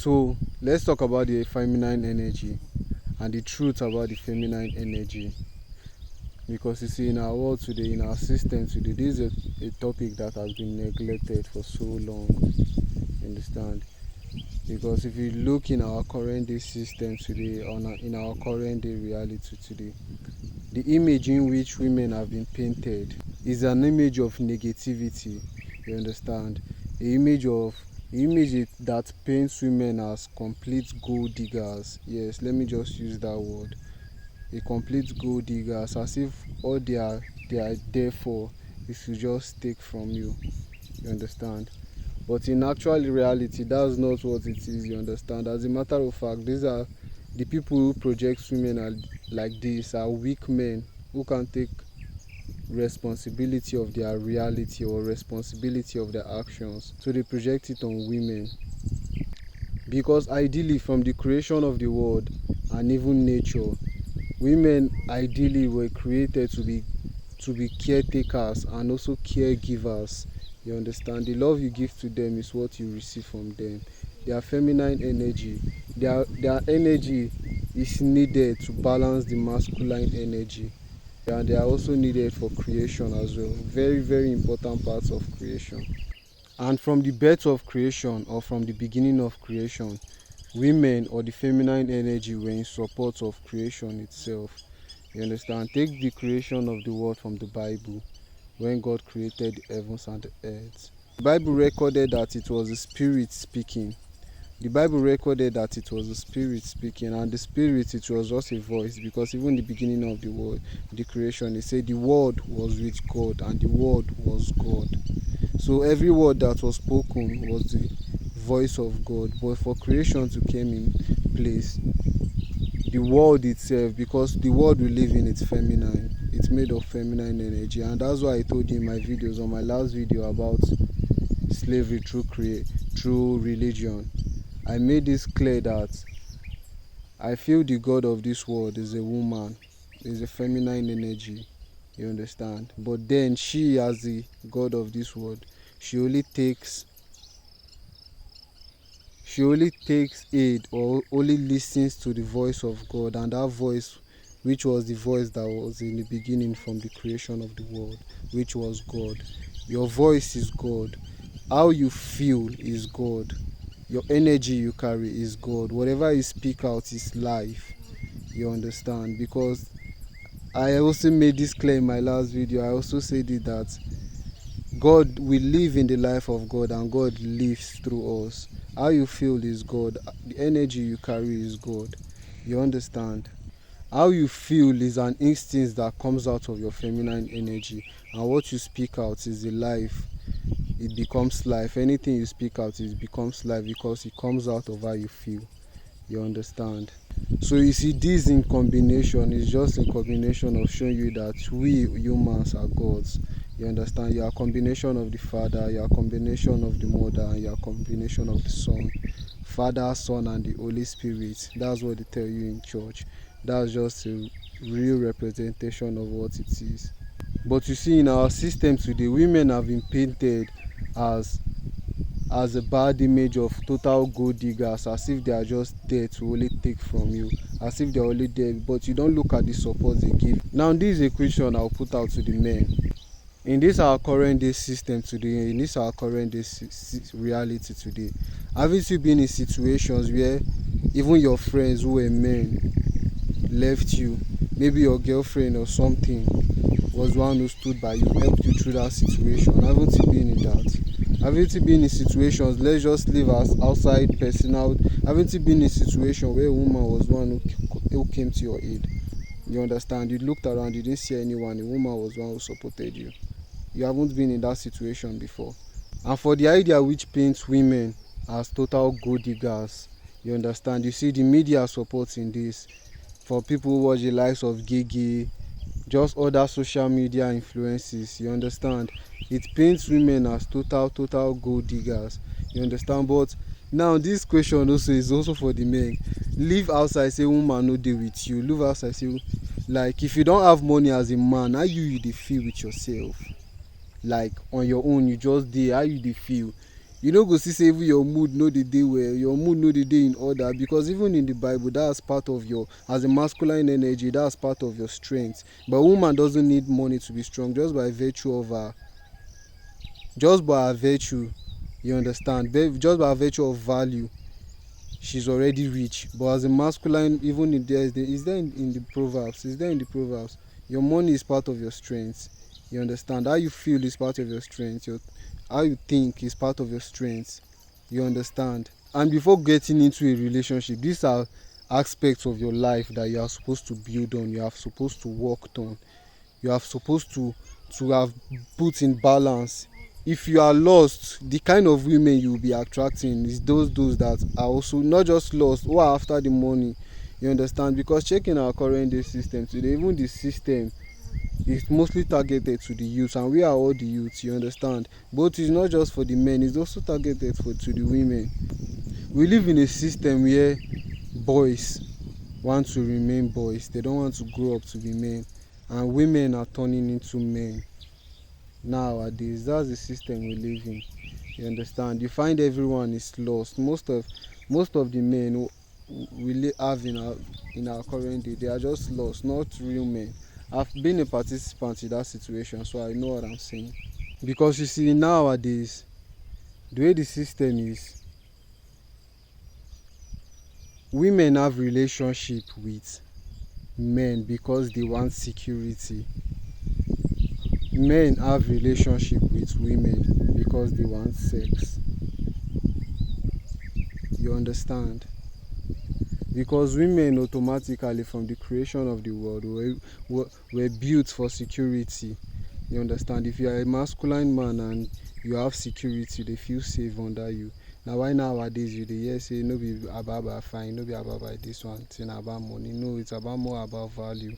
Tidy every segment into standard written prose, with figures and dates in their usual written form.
So let's talk about the feminine energy and the truth about the feminine energy. Because you see, in our world today, in our system today, this is a topic that has been neglected for so long. You understand? Because if you look in our current day system today, in our current day reality today, the image in which women have been painted is an image of negativity. You understand? The image that paints women as complete gold diggers. Yes, let me just use that word. A complete gold diggers, as if all they are there for is to just take from you. You understand? But in actual reality, that's not what it is. You understand? As a matter of fact, these are the people who project women like this are weak men who can take responsibility of their reality or responsibility of their actions, so they project it on women. Because ideally, from the creation of the world and even nature, women ideally were created to be caretakers and also caregivers. You understand? The love you give to them is what you receive from them. Their feminine energy, their energy is needed to balance the masculine energy, and they are also needed for creation as well. Very, very important parts of creation. And from the birth of creation, or from the beginning of creation, women or the feminine energy were in support of creation itself. You understand? Take the creation of the world from the Bible, when God created the heavens and the earth. The Bible recorded that it was the Spirit speaking. The Bible recorded that it was the Spirit speaking, and the Spirit, it was just a voice, because even the beginning of the world, the creation, it said the Word was with God and the Word was God. So every word that was spoken was the voice of God. But for creation to come in place, the world itself, because the world we live in, it's feminine, it's made of feminine energy. And that's why I told you in my videos, on my last video about slavery through religion, I made this clear that I feel the god of this world is a woman, is a feminine energy. You understand? But then she, as the god of this world, she only takes aid, or only listens to the voice of God, and that voice, which was the voice that was in the beginning from the creation of the world, which was God. Your voice is God. How you feel is God. Your energy you carry is God. Whatever you speak out is life. You understand? Because I also made this clear in my last video. I also said it that God, we live in the life of God, and God lives through us. How you feel is God. The energy you carry is God. You understand? How you feel is an instinct that comes out of your feminine energy, and what you speak out is the life. It becomes life. Anything you speak out, it becomes life, because it comes out of how you feel. You understand? So you see, this in combination is just a combination of showing you that we humans are gods. You understand? You are a combination of the Father, you are a combination of the Mother, and you are a combination of the Son. Father, Son, and the Holy Spirit. That's what they tell you in church. That's just a real representation of what it is. But you see, in our system today, women have been painted as a bad image of total gold diggers, as if they are just there to only take from you, as if they are only there, but you don't look at the support they give. Now, this is a question I'll put out to the men. In this our current day system today, in this our current day reality today, haven't you been in situations where even your friends who were men left you? Maybe your girlfriend or something was one who stood by you, helped you through that situation. Haven't you been in that? Haven't you been in situations, let's just leave us outside personal, haven't you been in a situation where a woman was one who came to your aid? You understand? You looked around, you didn't see anyone, a woman was one who supported you. You haven't been in that situation before. And for the idea which paints women as total gold diggers, you understand, you see the media supporting this. For people who watch the likes of Gigi, just other social media influences, you understand, it paints women as total gold diggers. You understand? But now this question also is also for the men. Leave outside say woman no dey with you, leave outside say, like, if you don't have money as a man, how you dey feel with yourself? Like, on your own, you just dey, how you dey feel? You no go see say even your mood no dey dey well, your mood no dey dey in order, because even in the Bible that's part of your, as a masculine energy, that's part of your strength. But woman doesn't need money to be strong, just by virtue of her, just by her virtue, you understand, just by virtue of value, she's already rich. But as a masculine, even in there is there in the proverbs, is there in the proverbs, your money is part of your strength. You understand, how you feel is part of your strength, how you think is part of your strength. You understand. And before getting into a relationship, these are aspects of your life that you are supposed to build on, you are supposed to work on, you are supposed to have put in balance. If you are lost, the kind of women you will be attracting is those that are also not just lost, who are after the money. You understand, because checking our current day system today, even the system is mostly targeted to the youth, and we are all the youths. You understand, but it's not just for the men, it's also targeted to the women. We live in a system where boys want to remain boys, they don't want to grow up to be men, and women are turning into men nowadays. That's the system we live in. You understand, you find everyone is lost. Most of the men who we have in our current day, they are just lost, not real men. I've been a participant in that situation, so I know what I'm saying. Because you see, nowadays, the way the system is, women have relationship with men because they want security. Men have relationship with women because they want sex. You understand? Because women automatically from the creation of the world were built for security. You understand? If you are a masculine man and you have security, they feel safe under you. Now why nowadays you dey hear say no be about fine, no be about this one thing about money. No, it's about more about value.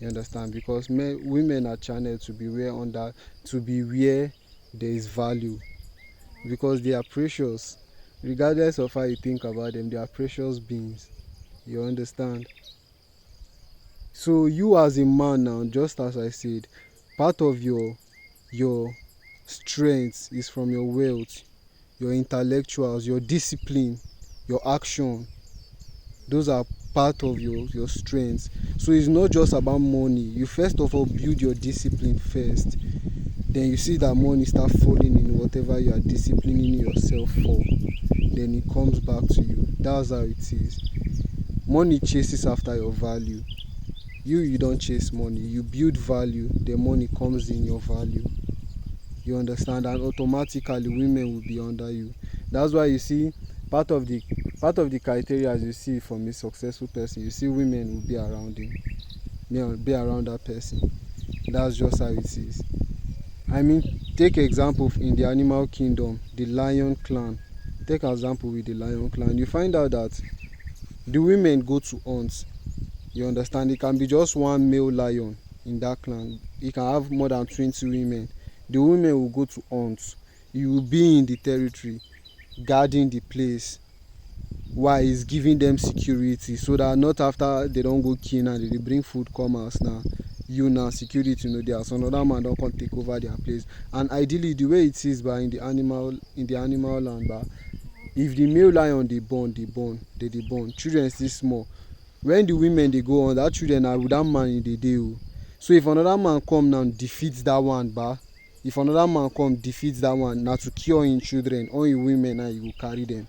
You understand? Because women are channeled to be where there is value, because they are precious. Regardless of how you think about them, they are precious beings. You understand? So you as a man now, just as I said, part of your strength is from your wealth, your intellectuals, your discipline, your action. Those are part of your strengths. So it's not just about money. You first of all build your discipline first, then you see that money start falling in whatever you are disciplining yourself for, then it comes back to you. That's how it is. Money chases after your value. You don't chase money, you build value, the money comes in your value. You understand? And automatically women will be under you. That's why you see part of the criteria, as you see from a successful person, you see women will be around him, be around that person. That's just how it is. I mean, take example in the animal kingdom, the lion clan. Take example with the lion clan. You find out that the women go to hunt. You understand? It can be just one male lion in that clan. It can have more than 20 women. The women will go to hunt. You will be in the territory, guarding the place, while it's giving them security, so that not after they don't go kill and they bring food come house now, you now security no dey house, another man don come take over their place. And ideally the way it is in the animal land, if the male lion dey born, they dey born, children still small. When the women dey go on, that children na with that man in the day o. So if another man come now defeat that one, if another man come defeat that one, na to cure him children, all him women now he go carry them.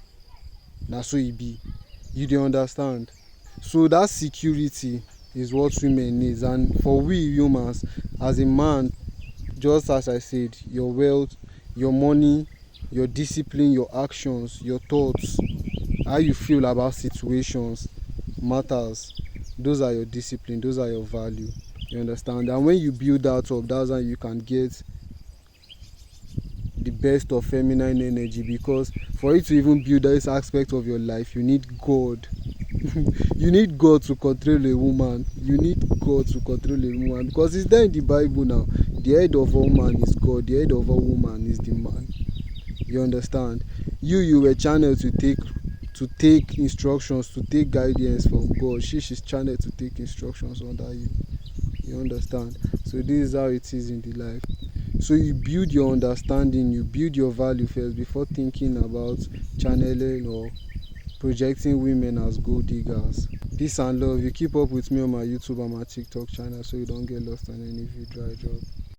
Na so e be. You dey understand? So that security is what women need. And for we humans, as a man, just as I said, your wealth, your money, your discipline, your actions, your thoughts, how you feel about situations matters. Those are your discipline, those are your value. You understand? And when you build that up, that's how you can get the best of feminine energy. Because for you to even build this aspect of your life, you need God. You need God to control a woman. You need God to control a woman, because it's there in the Bible now. The head of all man is God, the head of all woman is the man. You understand? You were channeled to take instructions, to take guidance from God. She's channeled to take instructions under you. You understand? So this is how it is in the life. So you build your understanding, you build your value first before thinking about channeling or projecting women as gold diggers. Peace and love. You keep up with me on my YouTube and my TikTok channel so you don't get lost on any video I drop.